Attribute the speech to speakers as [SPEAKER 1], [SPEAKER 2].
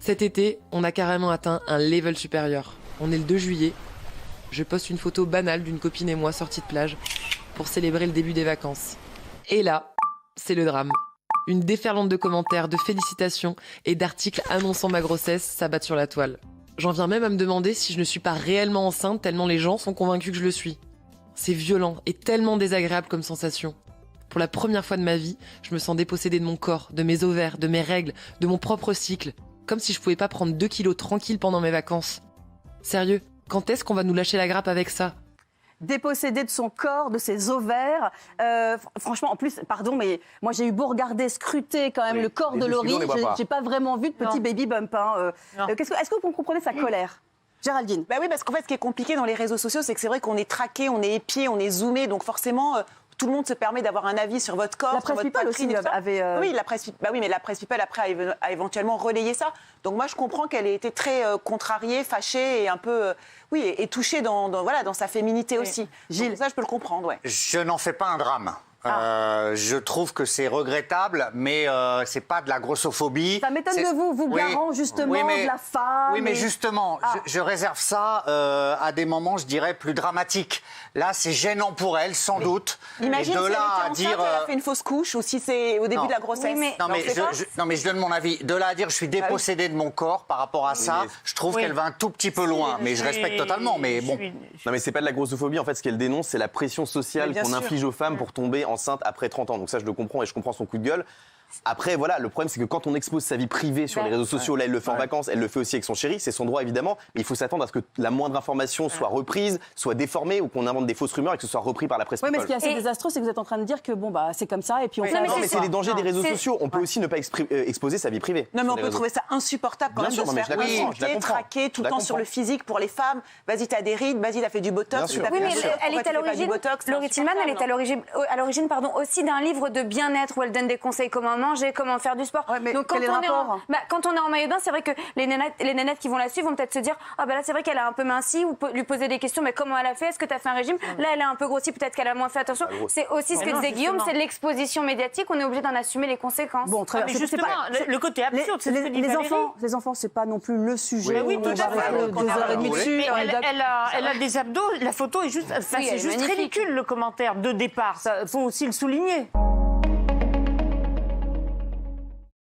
[SPEAKER 1] Cet été, on a carrément atteint un level supérieur. On est le 2 juillet. Je poste une photo banale d'une copine et moi sortis de plage pour célébrer le début des vacances. Et là, c'est le drame. Une déferlante de commentaires, de félicitations et d'articles annonçant ma grossesse s'abattent sur la toile. J'en viens même à me demander si je ne suis pas réellement enceinte tellement les gens sont convaincus que je le suis. C'est violent et tellement désagréable comme sensation. Pour la première fois de ma vie, je me sens dépossédée de mon corps, de mes ovaires, de mes règles, de mon propre cycle. Comme si je pouvais pas prendre 2 kilos tranquille pendant mes vacances. Sérieux, quand est-ce qu'on va nous lâcher la grappe avec ça ?
[SPEAKER 2] Dépossédée de son corps, de ses ovaires. Franchement, en plus, pardon, mais moi j'ai eu beau regarder, scruter quand même le corps de Laurie, j'ai pas vraiment vu de petit baby bump. Hein. Est-ce que vous comprenez sa colère ? Géraldine.
[SPEAKER 3] Bah oui, parce qu'en fait, ce qui est compliqué dans les réseaux sociaux, c'est que c'est vrai qu'on est traqué, on est épié, on est zoomé, donc forcément, tout le monde se permet d'avoir un avis sur votre corps,
[SPEAKER 2] la
[SPEAKER 3] sur
[SPEAKER 2] presse
[SPEAKER 3] votre
[SPEAKER 2] people aussi avait.
[SPEAKER 3] Oui, mais la presse people après a éventuellement relayé ça. Donc moi, je comprends qu'elle ait été très contrariée, fâchée et un peu, et touchée dans sa féminité aussi. Gilles, donc ça, je peux le comprendre, ouais.
[SPEAKER 4] Je n'en fais pas un drame. Je trouve que c'est regrettable, mais c'est pas de la grossophobie.
[SPEAKER 2] Ça m'étonne de vous garant justement de la femme.
[SPEAKER 4] Oui, mais justement, je réserve ça à des moments, je dirais, plus dramatiques. Là, c'est gênant pour elle, sans doute.
[SPEAKER 3] Imagine
[SPEAKER 4] et de
[SPEAKER 3] si
[SPEAKER 4] là
[SPEAKER 3] elle était enceinte, elle a fait une fausse couche, ou si c'est au début de la grossesse.
[SPEAKER 4] Oui, mais je donne mon avis. De là à dire, je suis dépossédée de mon corps par rapport à ça, je trouve qu'elle va un tout petit peu loin. Mais je respecte totalement, mais bon.
[SPEAKER 5] Non, mais c'est pas de la grossophobie. En fait, ce qu'elle dénonce, c'est la pression sociale qu'on inflige aux femmes pour tomber enceinte après 30 ans. Donc ça, je le comprends et je comprends son coup de gueule. Après, voilà, le problème, c'est que quand on expose sa vie privée sur les réseaux sociaux, là, elle le fait en vacances, elle le fait aussi avec son chéri, c'est son droit, évidemment, mais il faut s'attendre à ce que la moindre information soit reprise, soit déformée, ou qu'on invente des fausses rumeurs et que ce soit repris par la presse.
[SPEAKER 2] Oui, mais ce qui est assez désastreux, c'est que vous êtes en train de dire que c'est comme ça, et puis on fait
[SPEAKER 5] Non, mais c'est les dangers des réseaux sociaux. On peut aussi ne pas exposer sa vie privée.
[SPEAKER 3] Non, mais on peut trouver ça insupportable quand même de se faire insulter, traquer tout le temps sur le physique pour les femmes. Vas-y, t'as des rides, vas-y, t'as fait du botox.
[SPEAKER 6] Oui, mais elle est à l'origine, Laurie Tillman, elle est à l'origine aussi d'un livre de bien-être où elle donne des conseils comment manger, comment faire du sport.
[SPEAKER 2] Donc quand
[SPEAKER 6] on est en maillot de bain, c'est vrai que les nénettes qui vont la suivre vont peut-être se dire là c'est vrai qu'elle a un peu minci, ou lui poser des questions, mais comment elle a fait, est-ce que tu as fait un régime, là elle est un peu grossie, peut-être qu'elle a moins fait attention. C'est aussi ce que disait Guillaume, c'est de l'exposition médiatique, on est obligé d'en assumer les conséquences.
[SPEAKER 2] Bon, très bien.
[SPEAKER 7] Justement, le côté absurde, c'est ce que dit
[SPEAKER 2] les enfants, c'est pas non plus le sujet.
[SPEAKER 7] Oui, tout à fait.
[SPEAKER 2] 2h30 dessus.
[SPEAKER 7] Elle a des abdos, la photo est juste, c'est juste ridicule le commentaire de départ, il faut aussi le souligner.